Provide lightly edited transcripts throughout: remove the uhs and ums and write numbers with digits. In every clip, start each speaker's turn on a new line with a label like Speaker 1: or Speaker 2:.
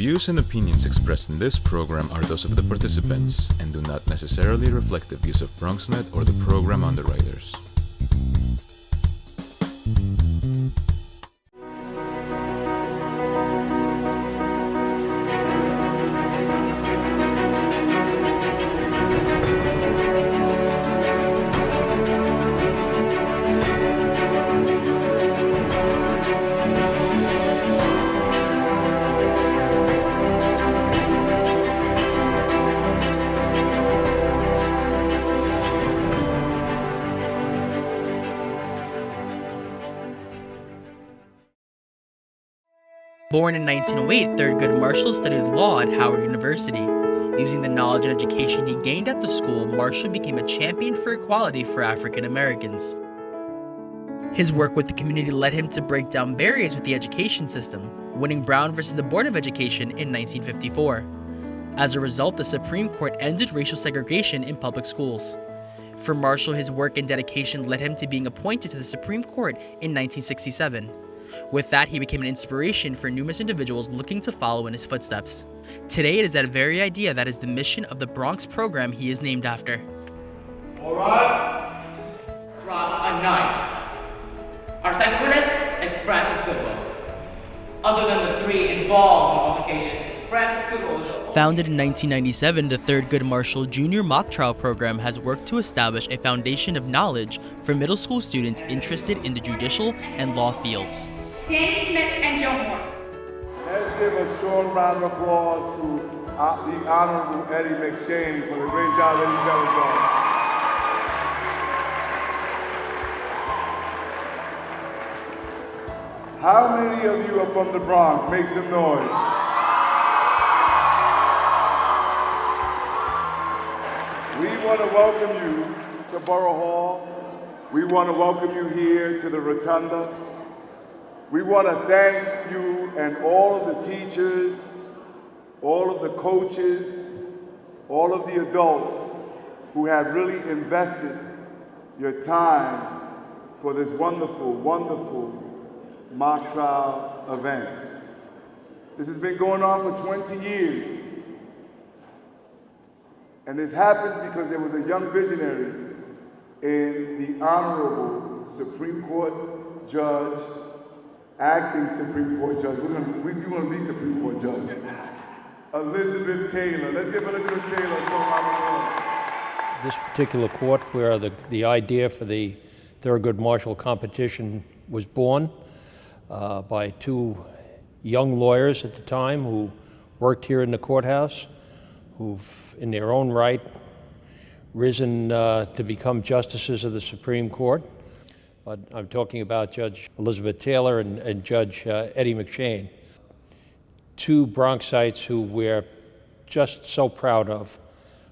Speaker 1: views and opinions expressed in this program are those of the participants and do not necessarily reflect the views of BronxNet or the program underwriters.
Speaker 2: Born in 1908, Thurgood Marshall studied law at Howard University. Using the knowledge and education he gained at the school, Marshall became a champion for equality for African Americans. His work with the community led him to break down barriers with the education system, winning Brown versus the Board of Education in 1954. As a result, the Supreme Court ended racial segregation in public schools. For Marshall, his work and dedication led him to being appointed to the Supreme Court in 1967. With that, he became an inspiration for numerous individuals looking to follow in his footsteps. Today, it is that very idea that is the mission of the Bronx program he is named after.
Speaker 3: All right. Drop a knife. Our second witness is Francis Goodwill. Other than the three involved in the altercation, Francis Goodwill is the
Speaker 2: Founded in 1997, the Thurgood Marshall Jr. Mock Trial Program has worked to establish a foundation of knowledge for middle school students interested in the judicial and law fields.
Speaker 4: Danny Smith and Joe Morris.
Speaker 5: Let's give a strong round of applause to the Honorable Eddie McShane for the great job that he's done. How many of you are from the Bronx? Make some noise. We want to welcome you to Borough Hall. We want to welcome you here to the Rotunda. We want to thank you and all of the teachers, all of the coaches, all of the adults who have really invested your time for this wonderful, wonderful mock trial event. This has been going on for 20 years. And this happens because there was a young visionary in the Honorable Supreme Court Judge, acting Supreme Court Judge. We're gonna be Supreme Court Judge. Elizabeth Taylor. Let's give Elizabeth Taylor a strong round of applause.
Speaker 6: This particular court, where the idea for the Thurgood Marshall competition was born by two young lawyers at the time who worked here in the courthouse, who've, in their own right, risen to become justices of the Supreme Court. But I'm talking about Judge Elizabeth Taylor and Judge Eddie McShane, two Bronxites who we're just so proud of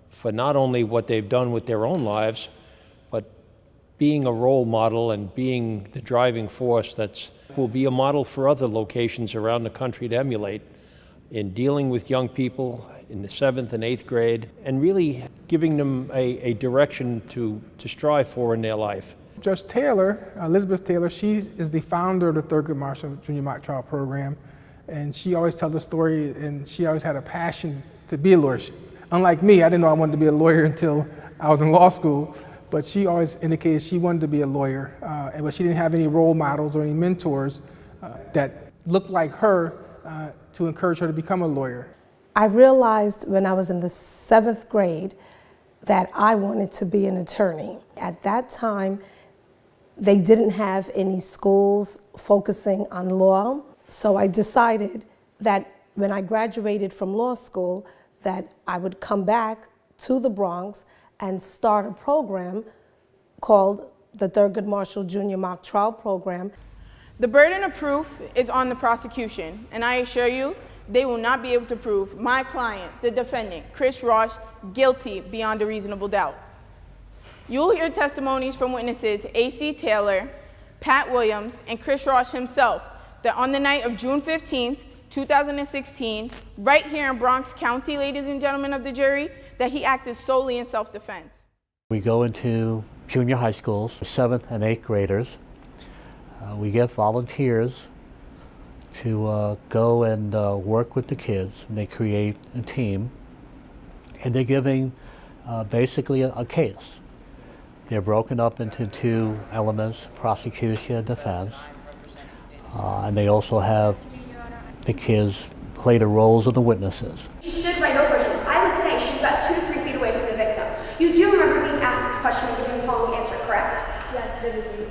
Speaker 6: for not only what they've done with their own lives, but being a role model and being the driving force that will be a model for other locations around the country to emulate in dealing with young people in the 7th and 8th grade and really giving them a direction to strive for in their life.
Speaker 7: Judge Taylor, Elizabeth Taylor, she is the founder of the Thurgood Marshall Junior Mock Trial Program, and she always tells the story, and she always had a passion to be a lawyer. Unlike me, I didn't know I wanted to be a lawyer until I was in law school, but she always indicated she wanted to be a lawyer, but she didn't have any role models or any mentors that looked like her to encourage her to become a lawyer.
Speaker 8: I realized when I was in the 7th grade that I wanted to be an attorney. At that time, they didn't have any schools focusing on law, so I decided that when I graduated from law school that I would come back to the Bronx and start a program called the Thurgood Marshall Jr. Mock Trial Program.
Speaker 4: The burden of proof is on the prosecution, and I assure you, they will not be able to prove my client, the defendant, Chris Ross, guilty beyond a reasonable doubt. You'll hear testimonies from witnesses A.C. Taylor, Pat Williams, and Chris Ross himself that on the night of June 15th, 2016, right here in Bronx County, ladies and gentlemen of the jury, that he acted solely in self-defense.
Speaker 9: We go into junior high schools, 7th and 8th graders. We get volunteers to go and work with the kids. And they create a team, and they're giving basically a case. They're broken up into two elements, prosecution and defense. And they also have the kids play the roles of the witnesses.
Speaker 10: She stood right over him. I would say she's about 2 to 3 feet away from the victim. You do remember being asked this question and giving the following answer, correct?
Speaker 11: Yes, vividly.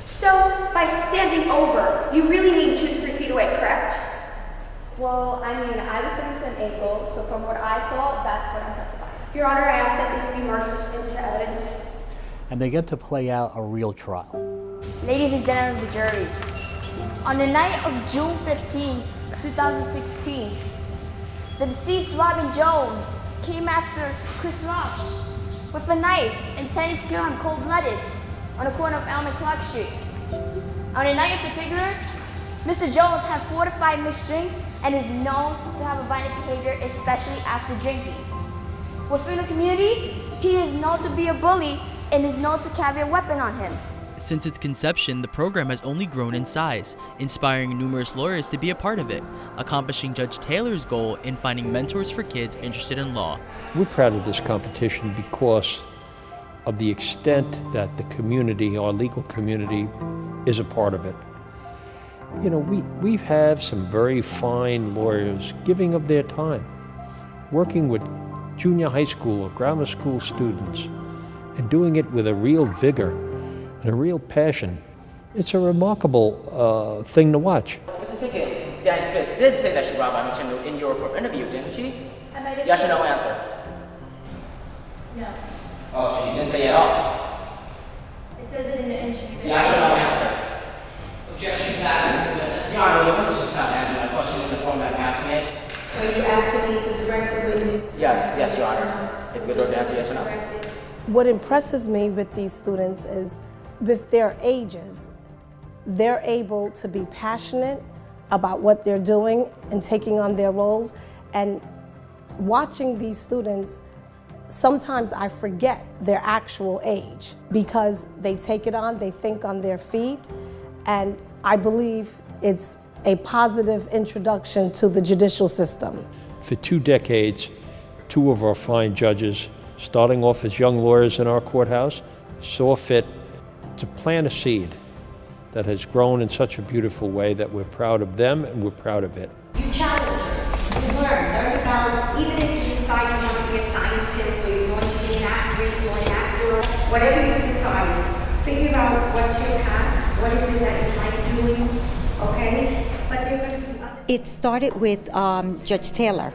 Speaker 10: So, by standing over, you really mean 2 to 3 feet away, correct?
Speaker 11: Well, I mean, I was sitting at an angle, so from what I saw, that's what I'm testifying.
Speaker 10: Your Honor, I ask that this be marked into evidence.
Speaker 9: And they get to play out a real trial.
Speaker 11: Ladies and gentlemen of the jury, on the night of June 15, 2016, the deceased Robin Jones came after Chris Rosh with a knife, intending to kill him cold-blooded on the corner of Elm and Clark Street. On the night in particular, Mr. Jones had 4 to 5 mixed drinks and is known to have a violent behavior, especially after drinking. Within the community, he is known to be a bully and is known to carry a weapon on him.
Speaker 2: Since its conception, the program has only grown in size, inspiring numerous lawyers to be a part of it, accomplishing Judge Taylor's goal in finding mentors for kids interested in law.
Speaker 6: We're proud of this competition because of the extent that the community, our legal community, is a part of it. You know, we have some very fine lawyers giving of their time, working with junior high school or grammar school students, and doing it with a real vigor and a real passion. It's a remarkable thing to watch.
Speaker 3: Mrs. Higgins, the expert did say that she robbed Amy Chindu in your interview, didn't she? Yes or no answer?
Speaker 11: No.
Speaker 3: Oh, she didn't say it at all.
Speaker 11: It says it in the interview.
Speaker 3: Yes or no answer? Objection back to the witness. Your Honor, the witness just not answering my question in the form that I'm asking it.
Speaker 11: Are you asking me to direct the witness?
Speaker 3: Yes, Your Honor. If you could answer yes or no.
Speaker 8: What impresses me with these students is with their ages, they're able to be passionate about what they're doing and taking on their roles. And watching these students, sometimes I forget their actual age because they take it on, they think on their feet, and I believe it's a positive introduction to the judicial system.
Speaker 6: For 2 decades, 2 of our fine judges, starting off as young lawyers in our courthouse, saw fit to plant a seed that has grown in such a beautiful way that we're proud of them and we're proud of it.
Speaker 10: You challenge her. You learn about, even if you decide you want to be a scientist or you're going to be an actress or an actor, whatever you decide, figure out what's your path, what is it that you like doing, okay? But they're going to be other.
Speaker 12: It started with Judge Taylor.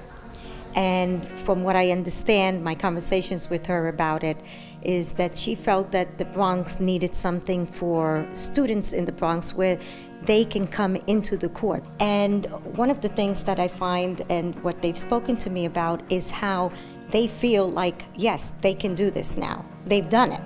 Speaker 12: And from what I understand, my conversations with her about it, is that she felt that the Bronx needed something for students in the Bronx where they can come into the court. And one of the things that I find and what they've spoken to me about is how they feel like, yes, they can do this now. They've done it.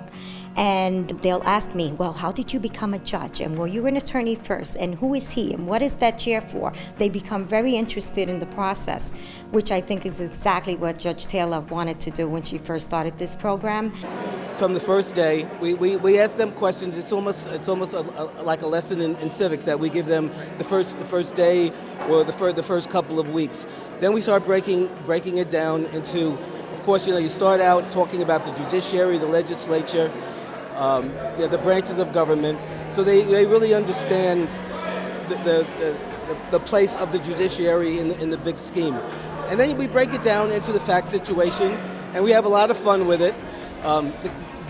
Speaker 12: And they'll ask me, well, how did you become a judge? And were you an attorney first? And who is he? And what is that chair for? They become very interested in the process, which I think is exactly what Judge Taylor wanted to do when she first started this program.
Speaker 13: From the first day, we ask them questions. It's almost like a lesson in civics that we give them the first day or the first couple of weeks. Then we start breaking it down into, of course, you start out talking about the judiciary, the legislature, the branches of government, so they really understand the place of the judiciary in the big scheme. And then we break it down into the fact situation, and we have a lot of fun with it.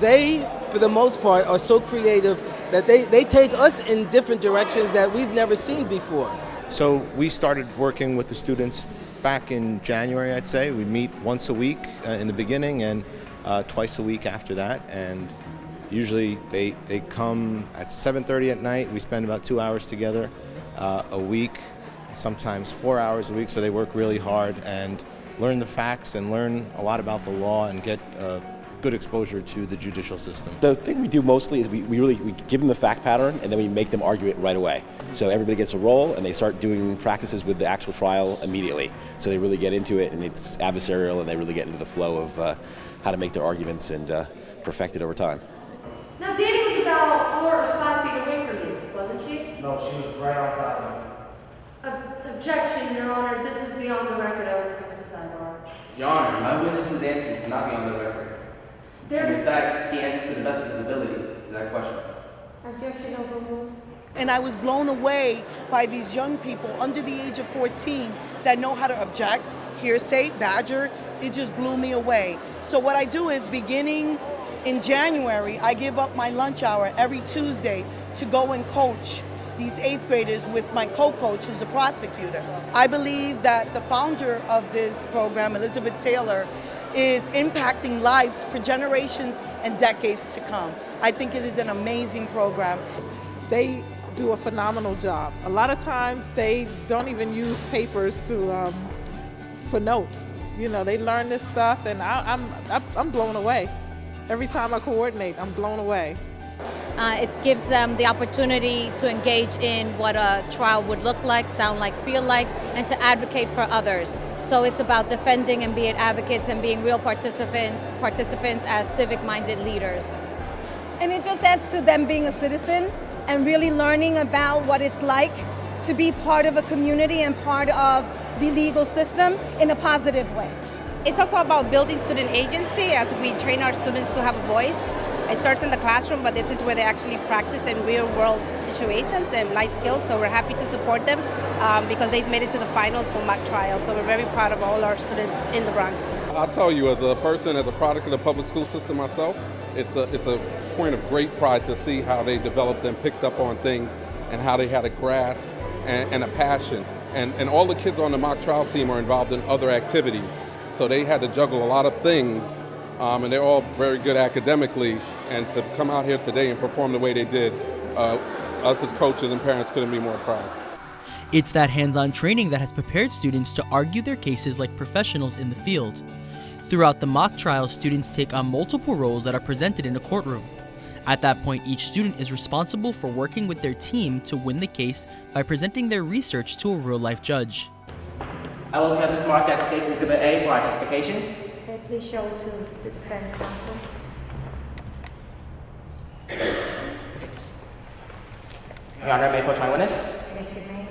Speaker 13: They, for the most part, are so creative that they take us in different directions that we've never seen before.
Speaker 14: So we started working with the students back in January, I'd say. We meet once a week in the beginning and twice a week after that. And usually they come at 7:30 at night. We spend about 2 hours together a week, sometimes 4 hours a week. So they work really hard and learn the facts and learn a lot about the law and get good exposure to the judicial system.
Speaker 15: The thing we do mostly is we give them the fact pattern and then we make them argue it right away. So everybody gets a role and they start doing practices with the actual trial immediately. So they really get into it and it's adversarial and they really get into the flow of how to make their arguments and perfect it over time.
Speaker 10: Now, Danny was about 4 or 5 feet away from you, wasn't she?
Speaker 5: No, she was right on top of me.
Speaker 16: Objection, Your Honor. This is beyond the record. I would request a sidebar.
Speaker 17: Your Honor, my witness's answer is not beyond the record. And in fact, he answered to the best of his ability to that question.
Speaker 16: Objection overruled.
Speaker 18: And I was blown away by these young people under the age of 14 that know how to object, hearsay, badger. It just blew me away. So what I do is, beginning in January, I give up my lunch hour every Tuesday to go and coach these 8th graders with my co-coach, who's a prosecutor. I believe that the founder of this program, Elizabeth Taylor, is impacting lives for generations and decades to come. I think it is an amazing program.
Speaker 19: They do a phenomenal job. A lot of times they don't even use papers to for notes. You know, they learn this stuff, and I'm blown away. Every time I coordinate, I'm blown away.
Speaker 20: It gives them the opportunity to engage in what a trial would look like, sound like, feel like, and to advocate for others. So it's about defending and being advocates and being real participants as civic-minded leaders.
Speaker 21: And it just adds to them being a citizen and really learning about what it's like to be part of a community and part of the legal system in a positive way.
Speaker 22: It's also about building student agency as we train our students to have a voice. It starts in the classroom, but this is where they actually practice in real-world situations and life skills, so we're happy to support them because they've made it to the finals for mock trials, so we're very proud of all our students in the Bronx.
Speaker 23: I'll tell you, as a person, as a product of the public school system myself, it's a point of great pride to see how they developed and picked up on things and how they had a grasp and a passion. And all the kids on the mock trial team are involved in other activities, so they had to juggle a lot of things, and they're all very good academically. And to come out here today and perform the way they did, us as coaches and parents couldn't be more proud.
Speaker 2: It's that hands-on training that has prepared students to argue their cases like professionals in the field. Throughout the mock trial, students take on multiple roles that are presented in a courtroom. At that point, each student is responsible for working with their team to win the case by presenting their research to a real-life judge.
Speaker 3: I will have this marked as State Exhibit A for identification.
Speaker 10: Okay, please show it to the defense counsel.
Speaker 3: Your Honor, may I approach my witness?
Speaker 10: Yes, you may.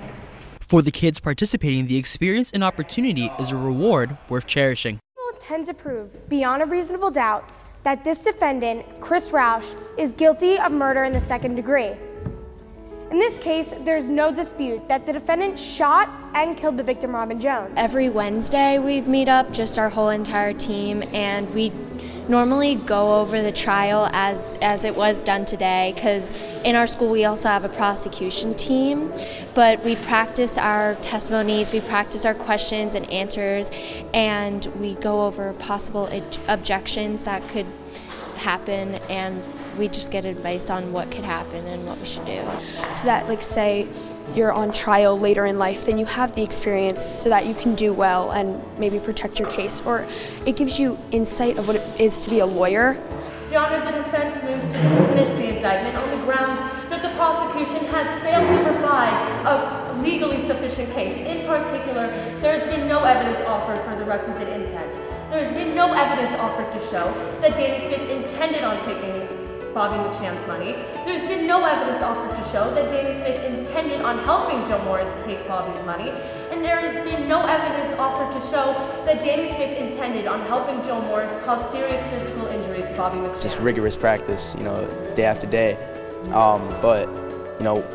Speaker 2: For the kids participating, the experience and opportunity is a reward worth cherishing.
Speaker 11: We intend to prove, beyond a reasonable doubt, that this defendant, Chris Roush, is guilty of murder in the second degree. In this case, there's no dispute that the defendant shot and killed the victim, Robin Jones.
Speaker 24: Every Wednesday we meet up, just our whole entire team, and we normally go over the trial as it was done today, because in our school we also have a prosecution team, but we practice our testimonies, we practice our questions and answers, and we go over possible objections that could happen, and we just get advice on what could happen and what we should do.
Speaker 25: So that, like, say you're on trial later in life, then you have the experience so that you can do well and maybe protect your case, or it gives you insight of what it is to be a lawyer.
Speaker 16: Your Honor, the defense moves to dismiss the indictment on the grounds that the prosecution has failed to provide a legally sufficient case. In particular, there has been no evidence offered for the requisite intent. There has been no evidence offered to show that Danny Smith intended on taking Bobby McShan's money. There's been no evidence offered to show that Danny Smith intended on helping Joe Morris take Bobby's money. And there has been no evidence offered to show that Danny Smith intended on helping Joe Morris cause serious physical injury to Bobby McShan.
Speaker 26: Just rigorous practice, day after day. But,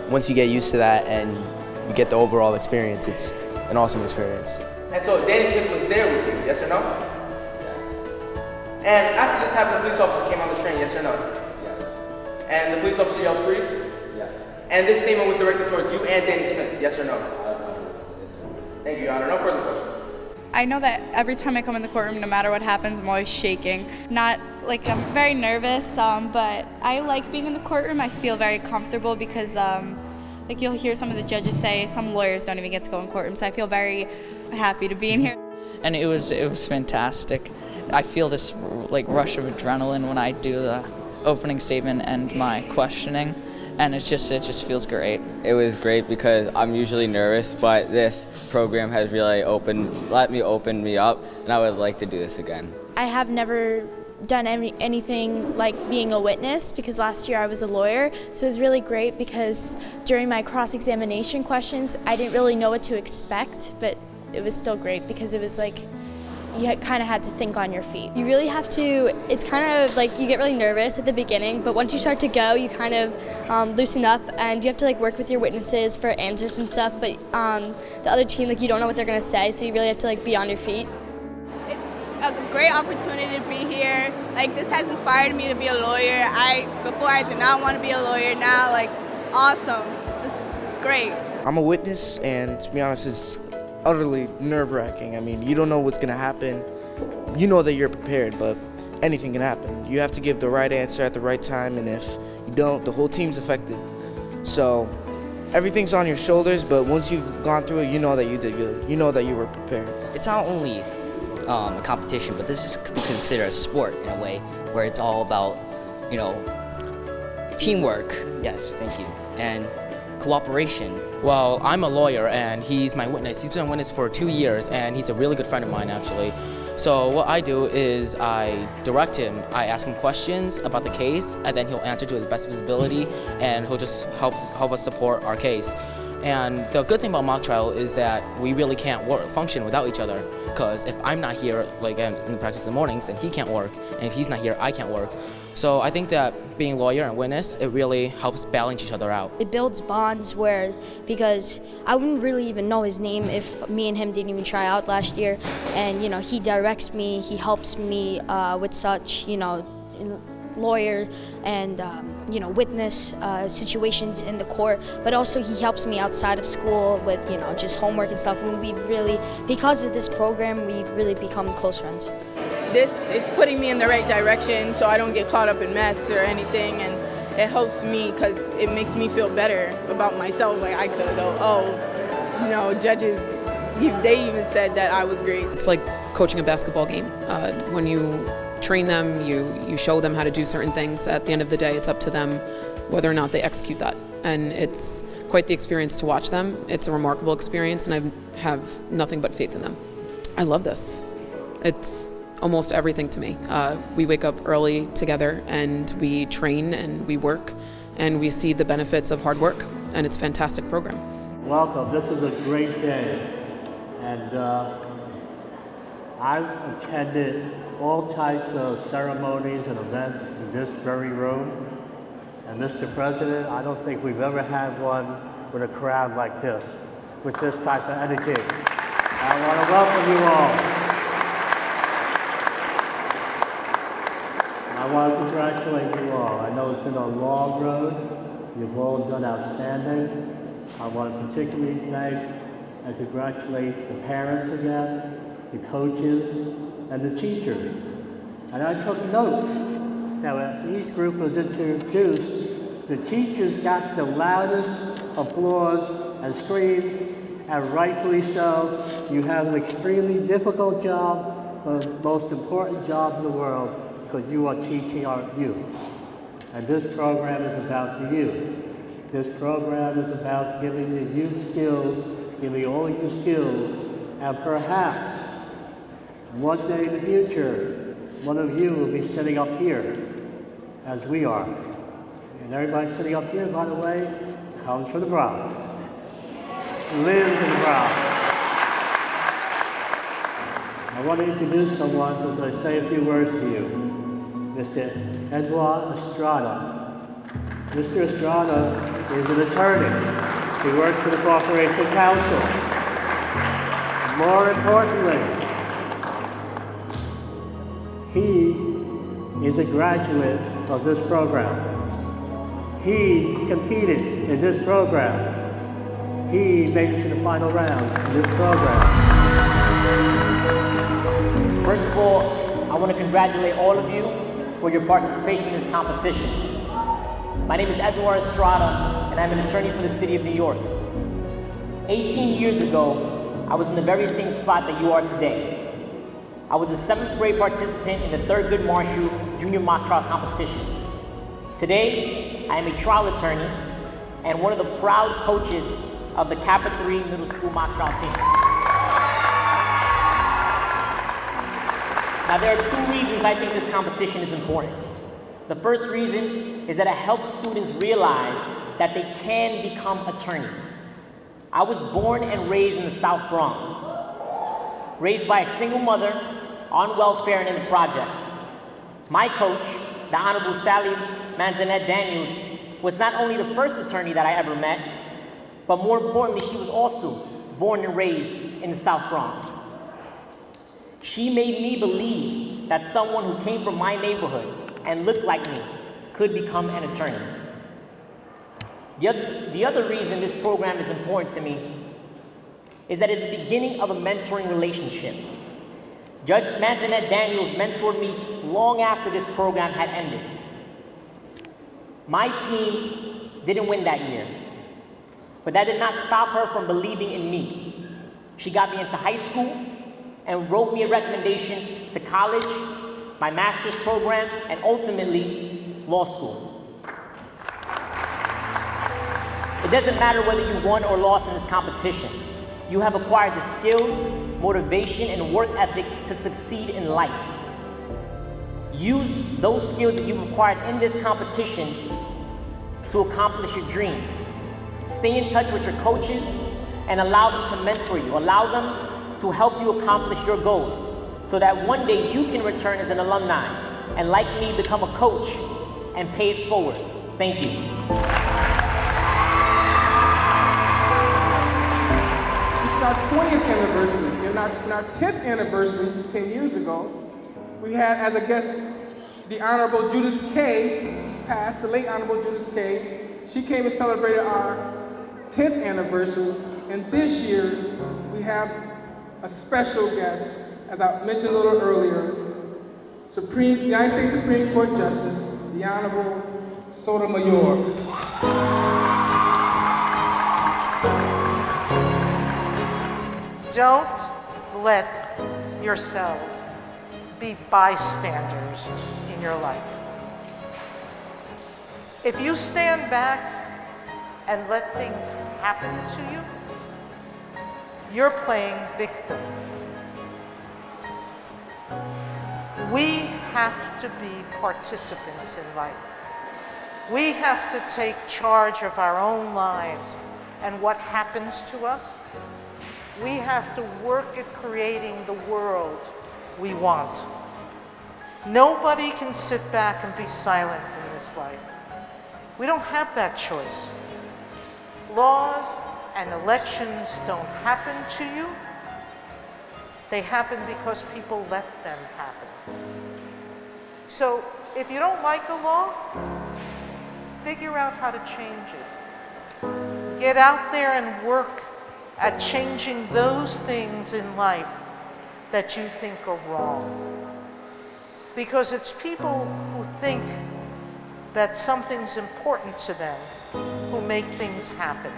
Speaker 26: once you get used to that and you get the overall experience, it's an awesome experience.
Speaker 3: And so Danny Smith was there with you, yes or no? And after this happened, the police officer came on the train, yes or no? Yes. And the police officer yelled freeze? Yes. And this statement was directed towards you and Danny Smith, yes or no? Thank you, Your Honor. No further questions.
Speaker 27: I know that every time I come in the courtroom, no matter what happens, I'm always shaking. I'm very nervous, but I like being in the courtroom. I feel very comfortable because you'll hear some of the judges say some lawyers don't even get to go in courtroom, so I feel very happy to be in here.
Speaker 28: And it was fantastic. I feel this rush of adrenaline when I do the opening statement and my questioning, and it just feels great.
Speaker 29: It was great because I'm usually nervous, but this program has really let me open me up, and I would like to do this again.
Speaker 25: I have never
Speaker 11: done anything like being a witness, because last year I was a lawyer. So it was really great because during my cross-examination questions, I didn't really know what to expect, but it was still great because it was like you kind of had to think on your feet.
Speaker 1: You really have to, it's kind of like you get really nervous at the beginning, but once you start to go, you kind of loosen up, and you have to like work with your witnesses for answers and stuff, but the other team, like you don't know what they're going to say, so you really have to like be on your feet.
Speaker 4: It's a great opportunity to be here. Like, this has inspired me to be a lawyer. Before I did not want to be a lawyer. Now, like, it's awesome. It's great.
Speaker 6: I'm a witness, and to be honest, it's utterly nerve-wracking. I mean, you don't know what's going to happen. You know that you're prepared, but anything can happen. You have to give the right answer at the right time, and if you don't, the whole team's affected. So everything's on your shoulders, but once you've gone through it, you know that you did good. You know that you were prepared.
Speaker 7: It's not only a competition, but this could be considered a sport in a way, where it's all about, teamwork. Yes, thank you. And cooperation.
Speaker 8: Well, I'm a lawyer and he's my witness. He's been a witness for 2 years and he's a really good friend of mine actually. So what I do is I direct him, I ask him questions about the case, and then he'll answer to his best of his ability, and he'll just help us support our case. And the good thing about mock trial is that we really can't function without each other, because if I'm not here, like in the practice in the mornings, then he can't work, and if he's not here, I can't work. So I think that being lawyer and witness, it really helps balance each other out.
Speaker 11: It builds bonds because I wouldn't really even know his name if me and him didn't even try out last year. And, he directs me, he helps me with such, lawyer and, witness situations in the court. But also he helps me outside of school with, just homework and stuff. When because of this program, we really become close friends.
Speaker 4: It's putting me in the right direction so I don't get caught up in mess or anything, and it helps me because it makes me feel better about myself. Like, I could go, judges, they even said that I was great.
Speaker 9: It's like coaching a basketball game. When you train them, you show them how to do certain things. At the end of the day, it's up to them whether or not they execute that. And it's quite the experience to watch them. It's a remarkable experience, and I have nothing but faith in them. I love this. It's almost everything to me. We wake up early together and we train and we work and we see the benefits of hard work, and it's a fantastic program.
Speaker 12: Welcome. This is a great day, and I've attended all types of ceremonies and events in this very room, and Mr. President, I don't think we've ever had one with a crowd like this, with this type of energy. I want to welcome you all. I want to congratulate you all. I know it's been a long road. You've all done outstanding. I want to particularly thank and congratulate the parents again, the coaches, and the teachers. And I took note that as each group was introduced, the teachers got the loudest applause and screams, and rightfully so. You have an extremely difficult job, the most important job in the world, because you are teaching our youth. And this program is about the youth. This program is about giving the youth skills, giving all you skills, and perhaps one day in the future, one of you will be sitting up here, as we are. And everybody sitting up here, by the way, comes from the Bronx, lives in the Bronx. I want to introduce someone as I say a few words to you. Mr. Edouard Estrada. Mr. Estrada is an attorney. He works for the Corporation Council. More importantly, he is a graduate of this program. He competed in this program. He made it to the final round in this program.
Speaker 13: First of all, I want to congratulate all of you for your participation in this competition. My name is Edouard Estrada, and I'm an attorney for the city of New York. 18 years ago, I was in the very same spot that you are today. I was a 7th grade participant in the Thurgood Marshall Junior Mock Trial Competition. Today, I am a trial attorney and one of the proud coaches of the Kappa 3 Middle School Mock Trial team. Now, there are two reasons I think this competition is important. The first reason is that it helps students realize that they can become attorneys. I was born and raised in the South Bronx, raised by a single mother on welfare and in the projects. My coach, the Honorable Sally Manzanet Daniels, was not only the first attorney that I ever met, but more importantly, she was also born and raised in the South Bronx. She made me believe that someone who came from my neighborhood and looked like me could become an attorney. The other reason this program is important to me is that it's the beginning of a mentoring relationship. Judge Manzanet Daniels mentored me long after this program had ended. My team didn't win that year, but that did not stop her from believing in me. She got me into high school and wrote me a recommendation to college, my master's program, and ultimately law school. It doesn't matter whether you won or lost in this competition. You have acquired the skills, motivation, and work ethic to succeed in life. Use those skills that you've acquired in this competition to accomplish your dreams. Stay in touch with your coaches and allow them to mentor you. Allow them to help you accomplish your goals so that one day you can return as an alumni and, like me, become a coach and pay it forward. Thank you.
Speaker 5: It's our 20th anniversary. In our 10th anniversary, 10 years ago, we had as a guest the Honorable Judith Kay. She's passed, the late Honorable Judith Kay. She came and celebrated our 10th anniversary, and this year we have a special guest, as I mentioned a little earlier, United States Supreme Court Justice, the Honorable Sotomayor.
Speaker 14: Don't let yourselves be bystanders in your life. If you stand back and let things happen to you, you're playing victim. We have to be participants in life. We have to take charge of our own lives and what happens to us. We have to work at creating the world we want. Nobody can sit back and be silent in this life. We don't have that choice. Laws and elections don't happen to you. They happen because people let them happen. So if you don't like a law, figure out how to change it. Get out there and work at changing those things in life that you think are wrong. Because it's people who think that something's important to them who make things happen.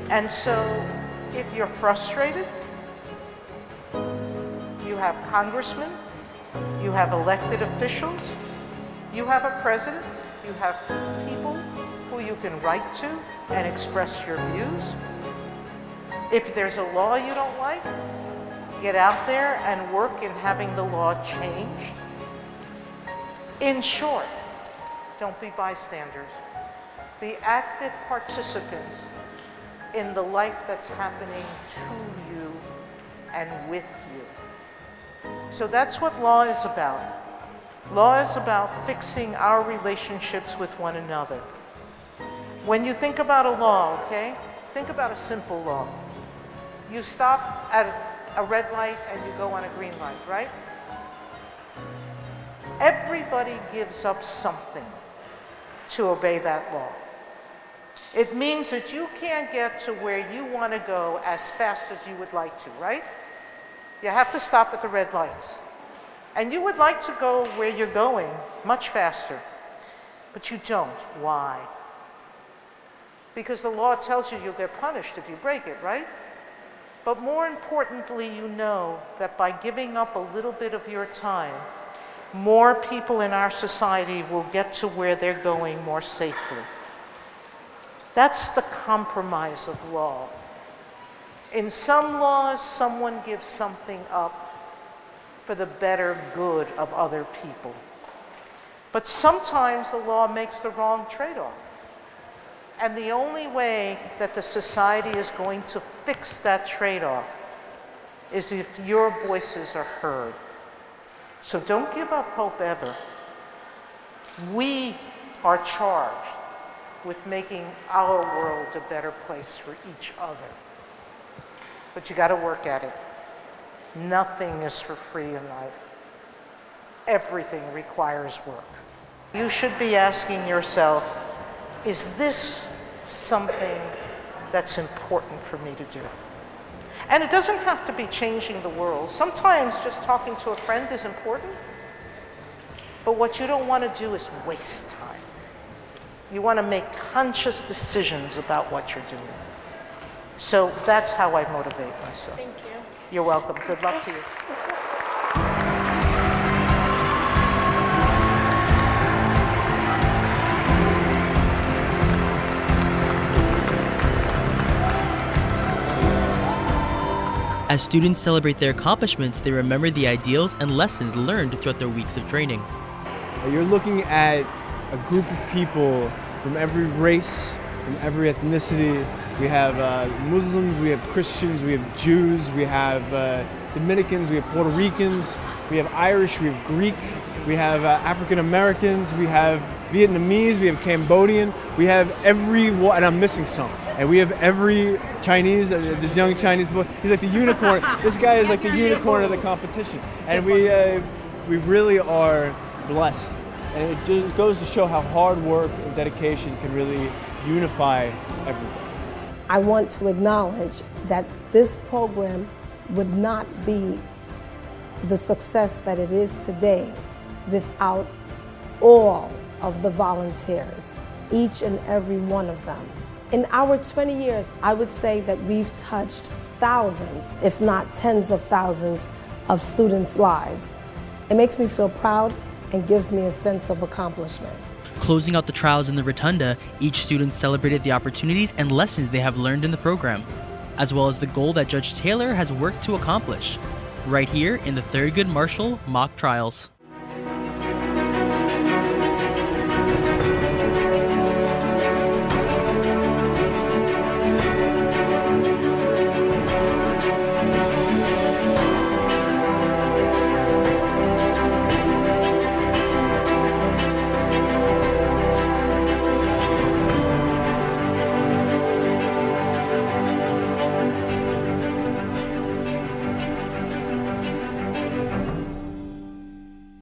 Speaker 14: And so if you're frustrated, you have congressmen, you have elected officials, you have a president, you have people who you can write to and express your views. If there's a law you don't like, get out there and work in having the law changed. In short, don't be bystanders. Be active participants in the life that's happening to you and with you. So that's what law is about. Law is about fixing our relationships with one another. When you think about a law, okay, think about a simple law. You stop at a red light and you go on a green light, right? Everybody gives up something to obey that law. It means that you can't get to where you want to go as fast as you would like to, right? You have to stop at the red lights. And you would like to go where you're going much faster, but you don't. Why? Because the law tells you you'll get punished if you break it, right? But more importantly, you know that by giving up a little bit of your time, more people in our society will get to where they're going more safely. That's the compromise of law. In some laws, someone gives something up for the better good of other people. But sometimes the law makes the wrong trade-off. And the only way that the society is going to fix that trade-off is if your voices are heard. So don't give up hope ever. We are charged with making our world a better place for each other. But you got to work at it. Nothing is for free in life. Everything requires work. You should be asking yourself, is this something that's important for me to do? And it doesn't have to be changing the world. Sometimes just talking to a friend is important. But what you don't want to do is waste time. You want to make conscious decisions about what you're doing. So that's how I motivate myself.
Speaker 27: Thank you.
Speaker 14: You're welcome. Good luck to you.
Speaker 2: As students celebrate their accomplishments, they remember the ideals and lessons learned throughout their weeks of training.
Speaker 10: You're looking at a group of people from every race, from every ethnicity. We have Muslims, we have Christians, we have Jews, we have Dominicans, we have Puerto Ricans, we have Irish, we have Greek, we have African Americans, we have Vietnamese, we have Cambodian, we have and I'm missing some. And we have every Chinese, this young Chinese boy, he's like the unicorn. This guy is like the unicorn of the competition. And we really are blessed. And it just goes to show how hard work and dedication can really unify everybody.
Speaker 15: I want to acknowledge that this program would not be the success that it is today without all of the volunteers, each and every one of them. In our 20 years, I would say that we've touched thousands, if not tens of thousands, of students' lives. It makes me feel proud and gives me a sense of accomplishment.
Speaker 2: Closing out the trials in the rotunda, each student celebrated the opportunities and lessons they have learned in the program, as well as the goal that Judge Taylor has worked to accomplish, right here in the Thurgood Marshall Mock Trials.